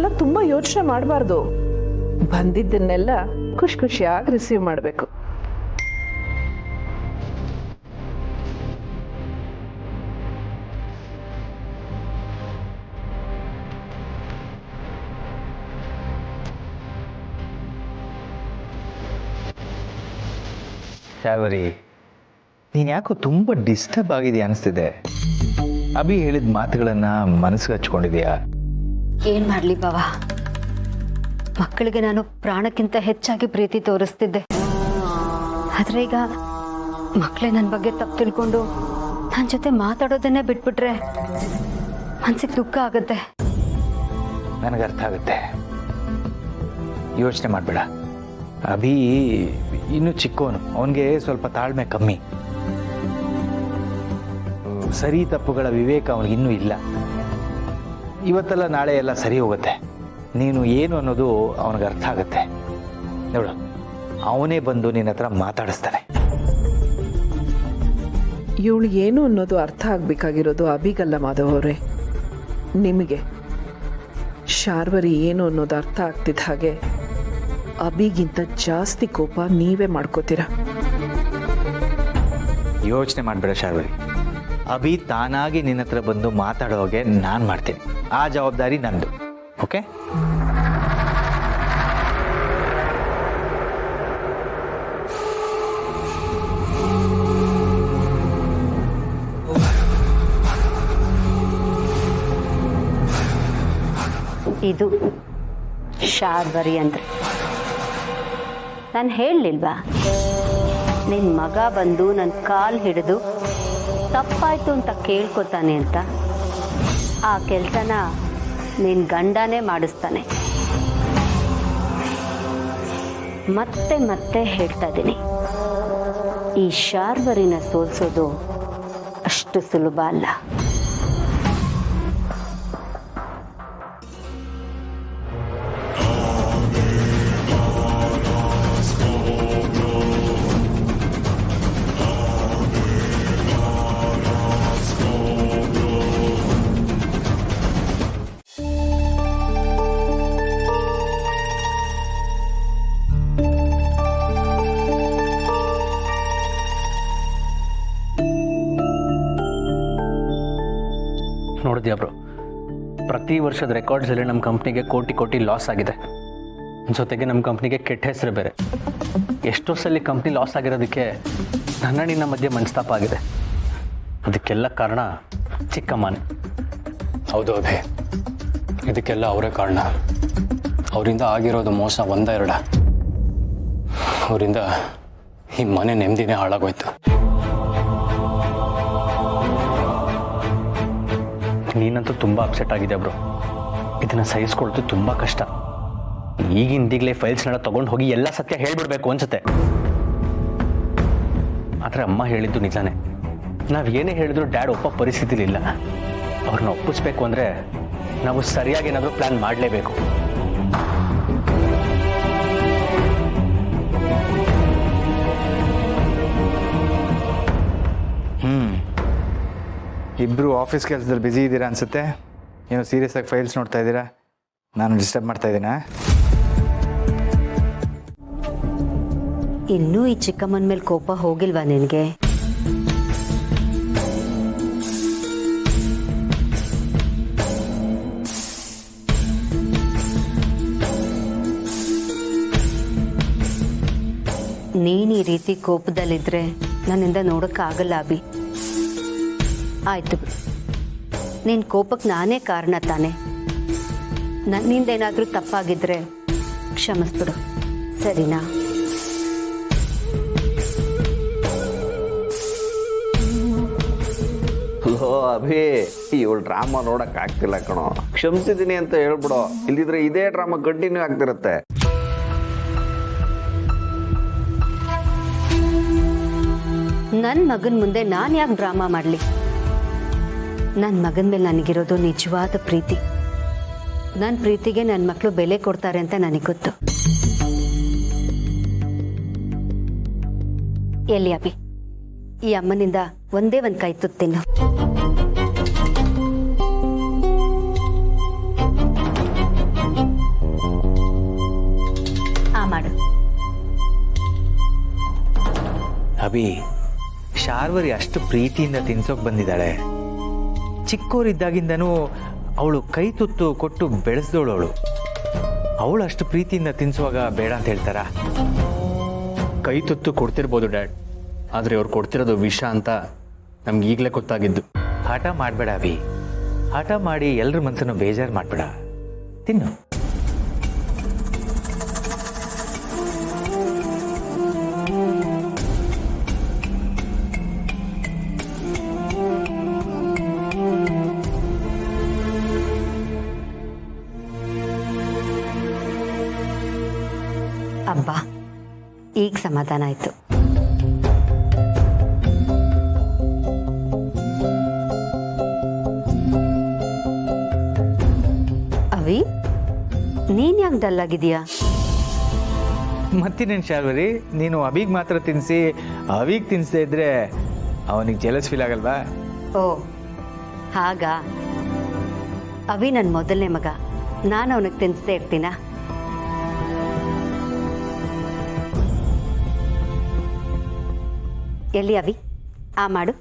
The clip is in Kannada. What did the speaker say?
ಥರದ್ದೆಲ್ಲ ತುಂಬ ಯೋಚನೆ ಮಾಡಬಾರ್ದು. ಬಂದಿದ್ದನ್ನೆಲ್ಲ ಖುಷಿ ಖುಷಿಯಾಗಿ ರಿಸೀವ್ ಮಾಡಬೇಕು. ಶಾವರಿ, ನೀನು ಯಾಕೋ ತುಂಬ ಡಿಸ್ಟರ್ಬ್ ಆಗಿದೆ ಅನಿಸ್ತಿದೆ. ಅಭಿ ಹೇಳಿದ ಮಾತುಗಳನ್ನು ಮನಸ್ಸಿಗೆ ಹಚ್ಕೊಂಡಿದೆಯಾ? ಏನು ಮಾಡಲಿ ಬಾವ, ಮಕ್ಕಳಿಗೆ ನಾನು ಪ್ರಾಣಕ್ಕಿಂತ ಹೆಚ್ಚಾಗಿ ಪ್ರೀತಿ ತೋರಿಸ್ತಿದ್ದೆ. ಆದರೆ ಈಗ ಮಕ್ಕಳೇ ನನ್ನ ಬಗ್ಗೆ ತಪ್ಪು ತಿಳ್ಕೊಂಡು ನನ್ನ ಜೊತೆ ಮಾತಾಡೋದನ್ನೇ ಬಿಟ್ಬಿಟ್ರೆ ಮನ್ಸಿಗೆ ದುಃಖ ಆಗುತ್ತೆ. ನನಗೆ ಅರ್ಥ ಆಗುತ್ತೆ, ಯೋಚನೆ ಮಾಡಬೇಡ. ಅಭಿ ಇನ್ನೂ ಚಿಕ್ಕವನು, ಅವನಿಗೆ ಸ್ವಲ್ಪ ತಾಳ್ಮೆ ಕಮ್ಮಿ. ಸರಿ ತಪ್ಪುಗಳ ವಿವೇಕ ಅವನಿಗೆ ಇನ್ನೂ ಇಲ್ಲ. ಇವತ್ತೆಲ್ಲ ನಾಳೆ ಎಲ್ಲ ಸರಿ ಹೋಗುತ್ತೆ. ನೀನು ಏನು ಅನ್ನೋದು ಅವನಿಗೆ ಅರ್ಥ ಆಗುತ್ತೆ. ನೋಡು, ಅವನೇ ಬಂದು ನಿನ್ನ ಹತ್ರ ಮಾತಾಡಿಸ್ತಾನೆ. ಇವಳು ಏನು ಅನ್ನೋದು ಅರ್ಥ ಆಗಬೇಕಾಗಿರೋದು ಅಭಿಗಲ್ಲ ಮಾಧವ್ ಅವರೇ, ನಿಮಗೆ. ಶಾರ್ವರಿ ಏನು ಅನ್ನೋದು ಅರ್ಥ ಆಗ್ತಿದ್ದ ಹಾಗೆ ಅಭಿಗಿಂತ ಜಾಸ್ತಿ ಕೋಪ ನೀವೇ ಮಾಡ್ಕೋತೀರಾ. ಯೋಚನೆ ಮಾಡಬೇಡ ಶಾರ್ವರಿ. ಅಭಿ ತಾನಾಗಿ ನಿನ್ನ ಹತ್ರ ಬಂದು ಮಾತಾಡೋ ಹಾಗೆ ನಾನು ಮಾಡ್ತೀನಿ. ಆ ಜವಾಬ್ದಾರಿ ನಂದು. ಓಕೆ? ಇದು ಶಾರ್ವರಿ ಅಂದ್ರೆ. ನಾನು ಹೇಳಲಿಲ್ವಾ, ನಿನ್ನ ಮಗ ಬಂದು ನನ್ನ ಕಾಲು ಹಿಡಿದು ತಪ್ಪಾಯ್ತು ಅಂತ ಕೇಳ್ಕೊತಾನೆ ಅಂತ. ಆ ಕೆಲಸನ ನಿನ್ನ ಗಂಡನೇ ಮಾಡಿಸ್ತಾನೆ. ಮತ್ತೆ ಮತ್ತೆ ಹೇಳ್ತಾ ಇದ್ದೀನಿ, ಈ ಶಾರ್ವರಿನ ಸೋಲ್ಸೋದು ಅಷ್ಟು ಸುಲಭ ಅಲ್ಲ. ನೋಡಿದ್ಯಾ ಬ್ರೋ, ಪ್ರತಿ ವರ್ಷದ ರೆಕಾರ್ಡ್ಸಲ್ಲಿ ನಮ್ಮ ಕಂಪ್ನಿಗೆ ಕೋಟಿ ಲಾಸ್ ಆಗಿದೆ. ಜೊತೆಗೆ ನಮ್ಮ ಕಂಪ್ನಿಗೆ ಕೆಟ್ಟ ಹೆಸರು ಬೇರೆ. ಎಷ್ಟೋ ಸಲ ಕಂಪ್ನಿ ಲಾಸ್ ಆಗಿರೋದಕ್ಕೆ ನನ್ನ ನಿನ್ನ ಮಧ್ಯೆ ಮನಸ್ತಾಪ ಆಗಿದೆ. ಅದಕ್ಕೆಲ್ಲ ಕಾರಣ ಚಿಕ್ಕಮ್ಮನೇ. ಹೌದು ಅಭಿ, ಇದಕ್ಕೆಲ್ಲ ಅವರೇ ಕಾರಣ. ಅವರಿಂದ ಆಗಿರೋದು ಮೋಸ ಒಂದೆರಡ. ಅವರಿಂದ ಈ ಮನೆ ನೆಮ್ಮದಿನೇ ಹಾಳಾಗೋಯ್ತು. ನೀನಂತೂ ತುಂಬ ಅಪ್ಸೆಟ್ ಆಗಿದೆ ಬ್ರೋ. ಇದನ್ನು ಸಹಿಸ್ಕೊಳ್ಳೋದು ತುಂಬ ಕಷ್ಟ. ಈಗಿಂದೀಗಲೇ ಫೈಲ್ಸ್ನೆಲ್ಲ ತೊಗೊಂಡು ಹೋಗಿ ಎಲ್ಲ ಸತ್ಯ ಹೇಳ್ಬಿಡ್ಬೇಕು ಅನ್ಸುತ್ತೆ. ಆದರೆ ಅಮ್ಮ ಹೇಳಿದ್ದು ನಿಜಾನೇ. ನಾವು ಏನೇ ಹೇಳಿದ್ರು ಡ್ಯಾಡ್ ಒಪ್ಪೋ ಪರಿಸ್ಥಿತಿಲಿಲ್ಲ. ಅವ್ರನ್ನ ಒಪ್ಪಿಸ್ಬೇಕು ಅಂದರೆ ನಾವು ಸರಿಯಾಗಿ ಏನಾದರೂ ಪ್ಲ್ಯಾನ್ ಮಾಡಲೇಬೇಕು. ಇಬ್ಬರು ಆಫೀಸ್ ಕೆಲಸದಲ್ಲಿ ಬ್ಯುಸಿ ಇದ್ದೀರಾ ಅನಿಸುತ್ತೆ. ಏನೋ ಸೀರಿಯಸ್ ಆಗಿ ಫೈಲ್ಸ್ ನೋಡ್ತಾ ಇದ್ದೀರಾ. ನಾನು ಡಿಸ್ಟರ್ಬ್ ಮಾಡ್ತಾ ಇದ್ದೀನಾ? ಇನ್ನೂ ಈ ಚಿಕ್ಕಮ್ಮನ ಮೇಲೆ ಕೋಪ ಹೋಗಿಲ್ವಾ ನಿನಗೆ? ನೀನು ಈ ರೀತಿ ಕೋಪದಲ್ಲಿದ್ದರೆ ನನ್ನಿಂದ ನೋಡೋಕ್ಕಾಗಲ್ಲ ಅಭಿ. ಆಯ್ತು, ನಿನ್ನ ಕೋಪಕ್ಕೆ ನಾನೇ ಕಾರಣ ತಾನೆ. ನನ್ನಿಂದ ಏನಾದರೂ ತಪ್ಪಾಗಿದ್ರೆ ಕ್ಷಮಿಸ್ಬಿಡು, ಸರಿನಾ? ಲೋ ಅಭಿ, ಇವಳು ಡ್ರಾಮಾ ನೋಡಕ್ ಆಗ್ತಿಲ್ಲ ಕಣೋ. ಕ್ಷಮಿಸಿದ್ದೀನಿ ಅಂತ ಹೇಳ್ಬಿಡು, ಇಲ್ದಿದ್ರೆ ಇದೇ ಡ್ರಾಮಾ ಕಂಟಿನ್ಯೂ ಆಗ್ತಿರತ್ತೆ. ನನ್ನ ಮಗನ ಮುಂದೆ ನಾನು ಯಾಕೆ ಡ್ರಾಮಾ ಮಾಡಲಿ? ನನ್ನ ಮಗನ ಮೇಲೆ ನನಗಿರೋದು ನಿಜವಾದ ಪ್ರೀತಿ. ನನ್ನ ಪ್ರೀತಿಗೆ ನನ್ನ ಮಕ್ಕಳು ಬೆಲೆ ಕೊಡ್ತಾರೆ ಅಂತ ನನಗೆ ಗೊತ್ತು. ಎಲ್ಲಿ ಅಭಿ, ಈ ಅಮ್ಮನಿಂದ ಒಂದೇ ಒಂದು ಕೈ ತುತ್ತು ತಿನ್ನು. ಅಭಿ, ಶಾರ್ವರಿ ಅಷ್ಟು ಪ್ರೀತಿಯಿಂದ ತಿನ್ಸೋಕೆ ಬಂದಿದ್ದಾಳೆ. ಚಿಕ್ಕವರಿದ್ದಾಗಿಂದನೂ ಅವಳು ಕೈ ತುತ್ತು ಕೊಟ್ಟು ಬೆಳೆಸ್ದವಳು ಅವಳು ಅಷ್ಟು ಪ್ರೀತಿಯಿಂದ ತಿನ್ಸುವಾಗ ಬೇಡ ಅಂತ ಹೇಳ್ತಾರ? ಕೈ ತುತ್ತು ಕೊಡ್ತಿರ್ಬೋದು ಡ್ಯಾಡ್, ಆದರೆ ಅವ್ರು ಕೊಡ್ತಿರೋದು ವಿಷ ಅಂತ ನಮ್ಗೆ ಈಗಲೇ ಗೊತ್ತಾಗಿದ್ದು. ಹಠ ಮಾಡಬೇಡ ಅಭಿ, ಹಠ ಮಾಡಿ ಎಲ್ಲರ ಮನಸ್ಸನ್ನು ಬೇಜಾರು ಮಾಡಬೇಡ. ತಿನ್ನು. ಅಬ್ಬಾ, ಈಗ ಸಮಾಧಾನ ಆಯ್ತು. ಅವಿ, ನೀನ್ ಯಾಕೆ ಡಲ್ ಆಗಿದೀಯಾ? ಮತ್ತಿನೇನು ಶಾರ್ವರಿ, ನೀನು ಅಭಿಗ್ ಮಾತ್ರ ತಿನ್ನಿಸಿ ಅವಿಗೆ ತಿನ್ಸದೇ ಇದ್ರೆ ಅವನಿಗೆ ಜೆಲಸ್ ಫೀಲ್ ಆಗಲ್ವಾ? ಓ ಹಾಗಾ? ಅವಿ ನನ್ನ ಮೊದಲನೇ ಮಗ, ನಾನು ಅವನಿಗೆ ತಿನ್ನಿಸ್ದೇ ಇರ್ತೀನ? ಎಲ್ಲಿ ಅವಿ, ಆ ಮಾಡು.